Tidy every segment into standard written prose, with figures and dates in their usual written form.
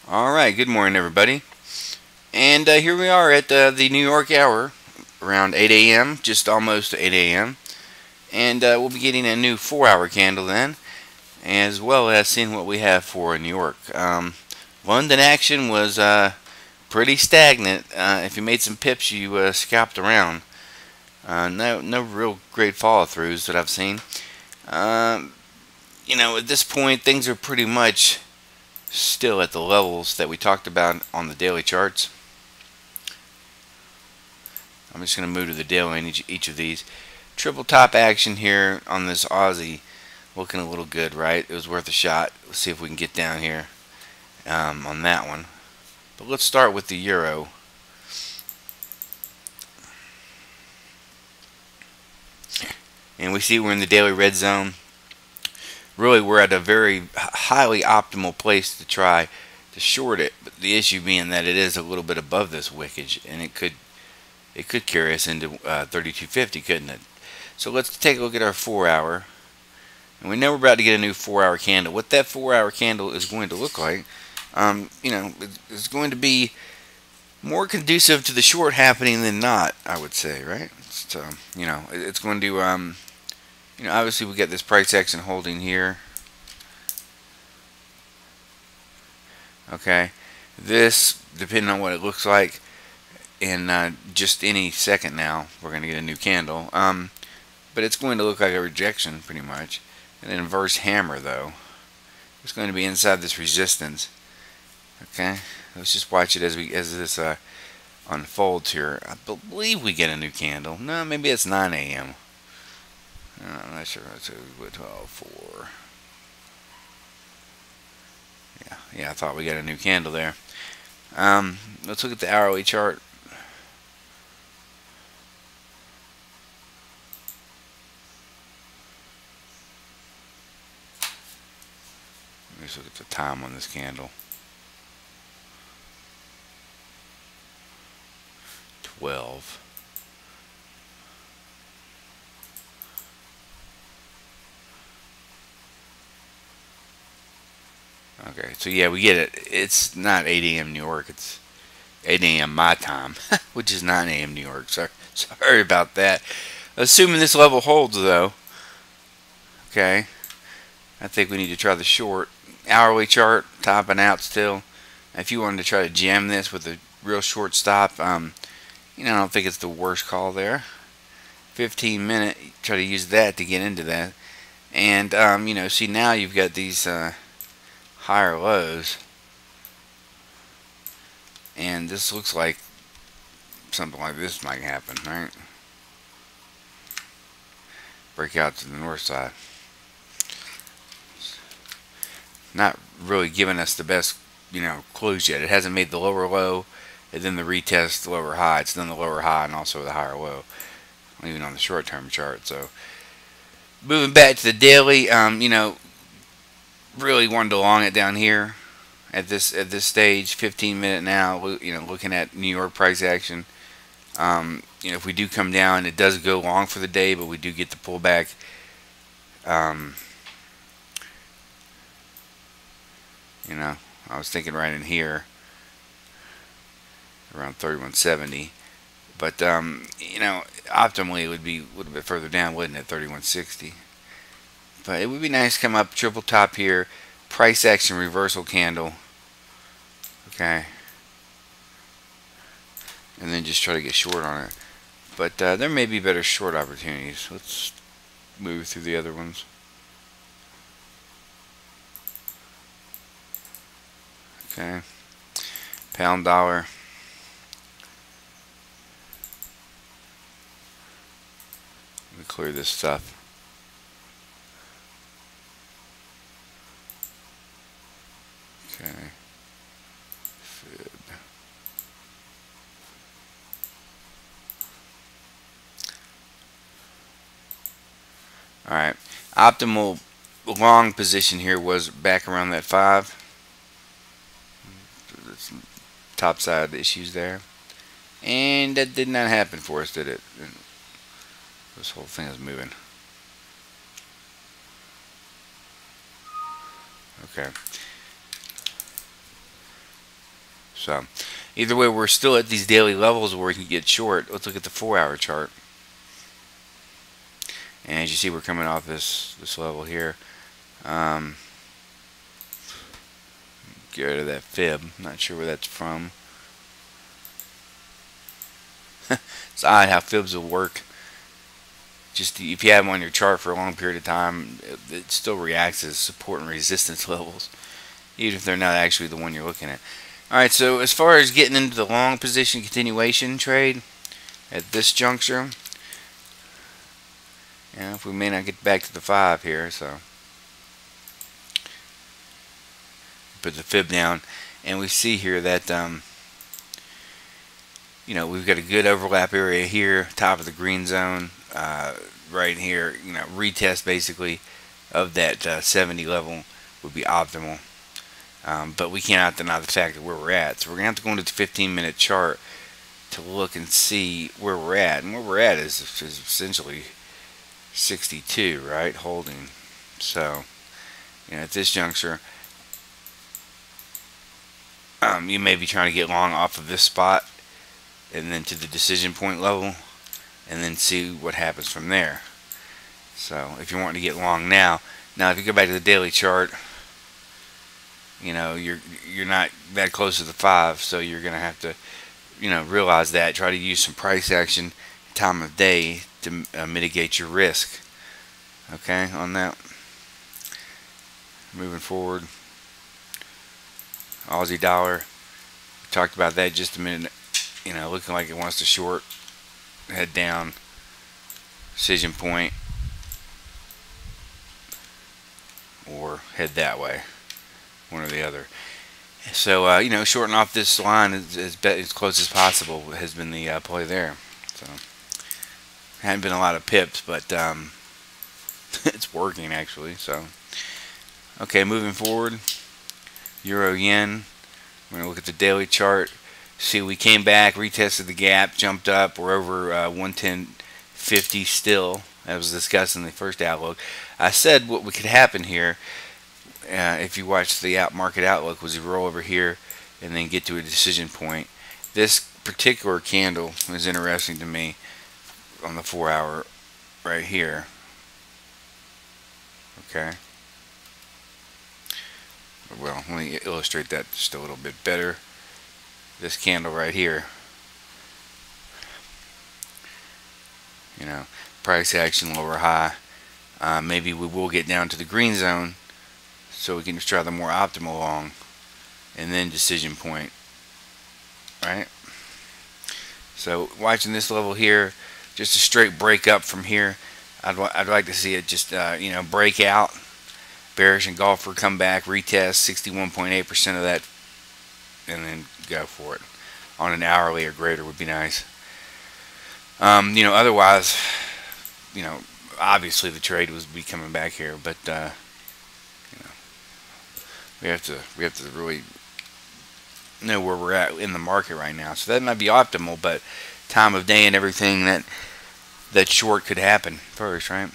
Alright, good morning everybody. And here we are at the New York hour, around 8 a.m., just almost 8 a.m. And we'll be getting a new 4-hour candle then, as well as seeing what we have for New York. London action was pretty stagnant. If you made some pips, you scalped around. No real great follow-throughs that I've seen. At this point, things are pretty much still at the levels that we talked about on the daily charts. I'm just going to move to the daily in each of these. Triple top action here on this Aussie, looking a little good, right? It was worth a shot. Let's see if we can get down here on that one. But let's start with the euro. And we see we're in the daily red zone. Really, we're at a very highly optimal place to try to short it. But the issue being that it is a little bit above this wickage, and it could carry us into 3250, couldn't it? So let's take a look at our 4-hour. And we know we're about to get a new 4-hour candle. What that 4-hour candle is going to look like, it's going to be more conducive to the short happening than not, I would say, right? So, it's going to, obviously we get this price action holding here. Okay. This, depending on what it looks like, in just any second now, we're going to get a new candle. But it's going to look like a rejection, pretty much. An inverse hammer, though. It's going to be inside this resistance. Okay, let's just watch it as this unfolds here. I believe we get a new candle. No, maybe it's 9 a.m. I'm not sure. It's 12:04. Yeah, I thought we got a new candle there. Let's look at the hourly chart. Let's look at the time on this candle. 12. Okay, so yeah, we get it. It's not 8 a.m. New York. It's 8 a.m. my time, which is 9 a.m. New York. Sorry about that. Assuming this level holds, though. Okay, I think we need to try the short hourly chart, topping out still. If you wanted to try to jam this with a real short stop, I don't think it's the worst call there. 15-minute, try to use that to get into that. And, see now you've got these higher lows. And this looks like something like this might happen, right? Break out to the north side. Not really giving us the best, clues yet. It hasn't made the lower low, and then the retest the lower high. It's done the lower high and also the higher low, even on the short-term chart. So, moving back to the daily, really wanted to long it down here at this stage. 15-minute now. Looking at New York price action. If we do come down, it does go long for the day, but we do get the pullback. I was thinking right in here, around 3170. But, optimally it would be a little bit further down, wouldn't it? 3160. But it would be nice to come up, triple top here, price action reversal candle. Okay. And then just try to get short on it. But there may be better short opportunities. Let's move through the other ones. Okay. Pound dollar. Let me clear this stuff. Okay. Fib. Alright. Optimal long position here was back around that 5. Top side issues there. And that did not happen for us, did it? This whole thing is moving. Okay. So either way, we're still at these daily levels where we can get short. Let's look at the 4-hour chart. And as you see, we're coming off this level here. Get rid of that fib. Not sure where that's from. It's odd how fibs will work. Just if you have them on your chart for a long period of time, it still reacts as support and resistance levels, even if they're not actually the one you're looking at. Alright, so as far as getting into the long position continuation trade at this juncture, if we may not get back to the 5 here, so put the fib down, and we see here that we've got a good overlap area here, top of the green zone, right here. Retest basically of that 70 level would be optimal, but we cannot deny the fact of where we're at. So we're gonna have to go into the 15-minute chart to look and see where we're at, and where we're at is essentially 62, right, holding. So at this juncture, you may be trying to get long off of this spot and then to the decision point level and then see what happens from there. So if you're wanting to get long now if you go back to the daily chart, you're not that close to the 5, so you're gonna have to realize that, try to use some price action time of day to mitigate your risk, okay, on that. Moving forward, Aussie dollar, we talked about that just a minute, looking like it wants to short, head down, decision point, or head that way, one or the other. So shorting off this line as close as possible has been the play there. So hadn't been a lot of pips, but it's working actually. So okay, moving forward, Euro Yen. We're gonna look at the daily chart. See, we came back, retested the gap, jumped up. We're over 110.50 still, as was discussed in the first outlook. I said what could happen here, if you watch the market outlook, was you roll over here and then get to a decision point. This particular candle is interesting to me on the 4-hour right here. Okay. Well, let me illustrate that just a little bit better. This candle right here, price action, lower high. Maybe we will get down to the green zone so we can just try the more optimal long and then decision point, right? So watching this level here, just a straight break up from here. I'd like to see it just break out, bearish engulfer, come back, retest 61.8% of that, and then go for it on an hourly or greater would be nice. Otherwise, obviously the trade would be coming back here, but we have to really know where we're at in the market right now. So that might be optimal, but time of day and everything, that short could happen first, right?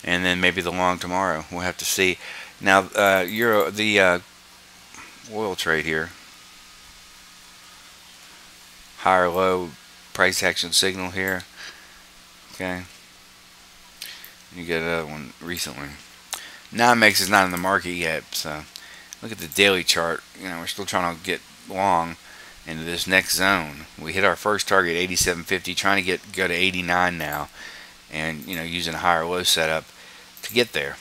And then maybe the long tomorrow. We'll have to see. Now, the oil trade here, higher low price action signal here. Okay, you get another one recently. NYMEX is not in the market yet, so look at the daily chart. We're still trying to get long into this next zone. We hit our first target 87.50, trying to go to 89 now, and using a higher low setup to get there.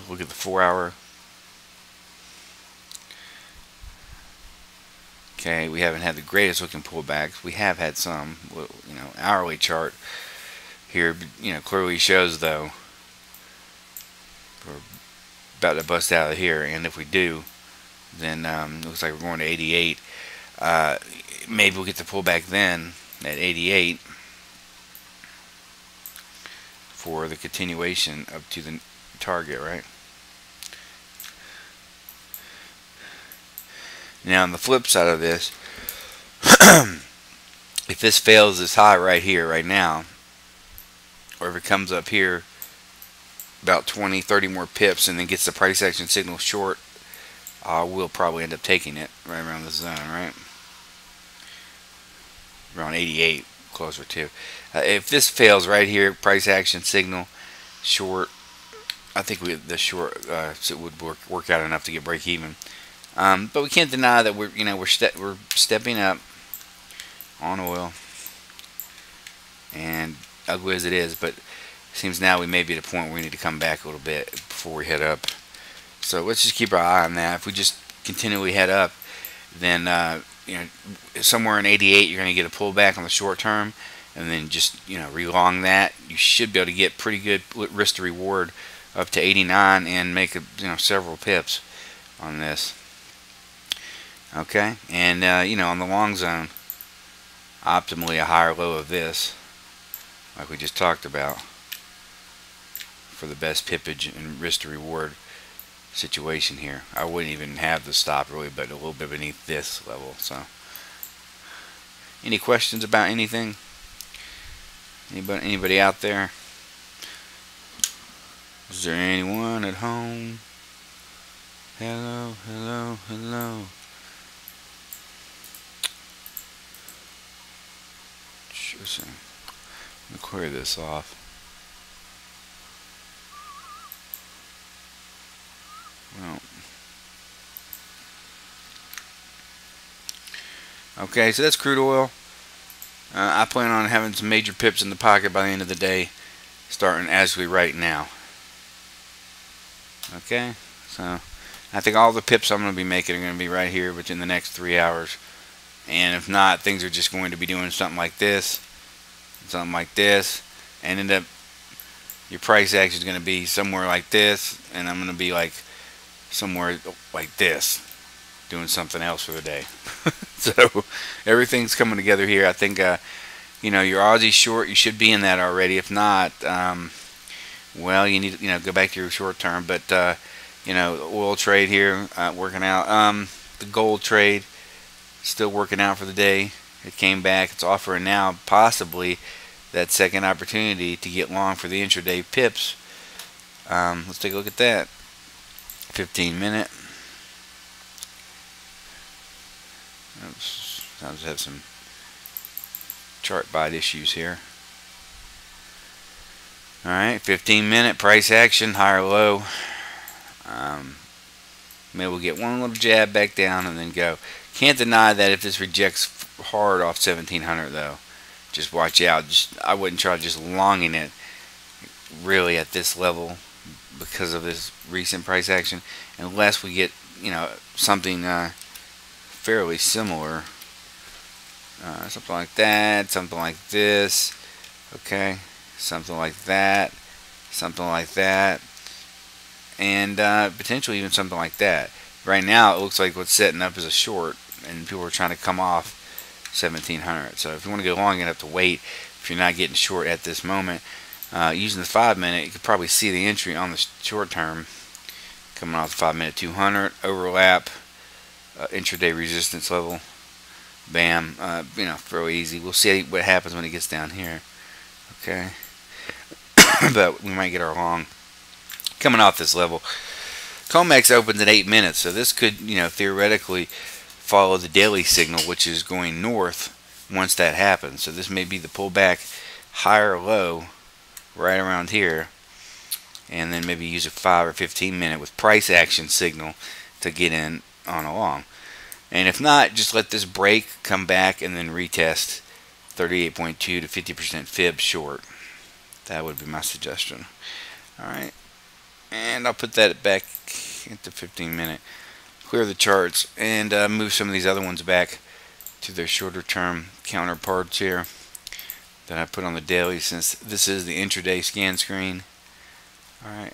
Look at the 4-hour. Okay, we haven't had the greatest looking pullbacks. We have had some. Hourly chart here, clearly shows though we're about to bust out of here, and if we do, then it looks like we're going to 88. Maybe we'll get the pullback then at 88 for the continuation up to the target, right? Now on the flip side of this, if this fails this high right here, right now, or if it comes up here about 20, 30 more pips and then gets the price action signal short I will probably end up taking it right around the zone, right around 88, closer to. If this fails right here, price action signal short. I think the short so it would work out enough to get break even. But we can't deny that we're stepping up on oil, and ugly as it is, but it seems now we may be at a point where we need to come back a little bit before we head up. So let's just keep our eye on that. If we just continually head up, then somewhere in 88 you're going to get a pullback on the short term, and then just relong that. You should be able to get pretty good risk to reward up to 89 and make several pips on this. Okay, and on the long zone, optimally a higher low of this, like we just talked about, for the best pippage and risk to reward situation here. I wouldn't even have the stop really, but a little bit beneath this level. So, any questions about anything? Anybody out there? Is there anyone at home? Hello, hello, hello. Sure thing. Let me clear this off. Well, okay, so that's crude oil. I plan on having some major pips in the pocket by the end of the day, starting as we right now. Okay, so I think all the pips I'm going to be making are going to be right here within the next 3 hours. And if not, things are just going to be doing something like this, and end up your price action is going to be somewhere like this, and I'm going to be like somewhere like this, doing something else for the day. So everything's coming together here. I think your Aussie short, you should be in that already. If not, well, you need to go back to your short term. But the oil trade here working out. The gold trade still working out for the day. It came back. It's offering now possibly that second opportunity to get long for the intraday pips. Let's take a look at that. 15-minute. Sometimes have some chart bite issues here. Alright, 15-minute price action, high or low. Maybe we'll get one little jab back down and then go. Can't deny that if this rejects hard off 1700 though, just watch out. I wouldn't try just longing it really at this level because of this recent price action, unless we get something fairly similar, something like that, something like this, okay, something like that, and potentially even something like that. Right now it looks like what's setting up is a short, and people are trying to come off 1700. So if you want to go long, you have to wait. If you're not getting short at this moment, using the 5-minute, you could probably see the entry on the short term coming off the 5-minute 200 overlap, intraday resistance level. Bam, fairly easy. We'll see what happens when it gets down here. Okay, but we might get our long coming off this level. COMEX opens at 8 minutes, so this could, theoretically follow the daily signal, which is going north once that happens. So this may be the pullback high or low right around here, and then maybe use a 5 or 15-minute with price action signal to get in on a long. And if not, just let this break, come back, and then retest 38.2 to 50% fib short. That would be my suggestion. Alright, and I'll put that back into 15-minute. Clear the charts and move some of these other ones back to their shorter term counterparts here that I put on the daily, since this is the intraday scan screen. Alright.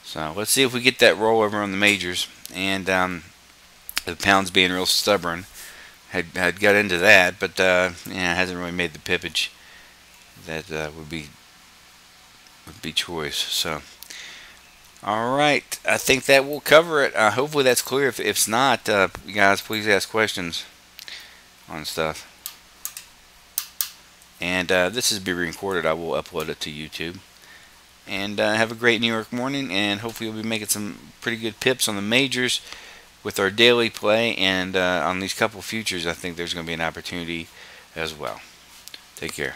So let's see if we get that rollover on the majors, and the pound's being real stubborn. Had got into that, but it hasn't really made the pippage that would be choice. So, all right, I think that will cover it. Hopefully that's clear. If it's not, you guys please ask questions on stuff. And this is being recorded. I will upload it to YouTube. And have a great New York morning, and hopefully you'll be making some pretty good pips on the majors with our daily play, and on these couple futures I think there's going to be an opportunity as well. Take care.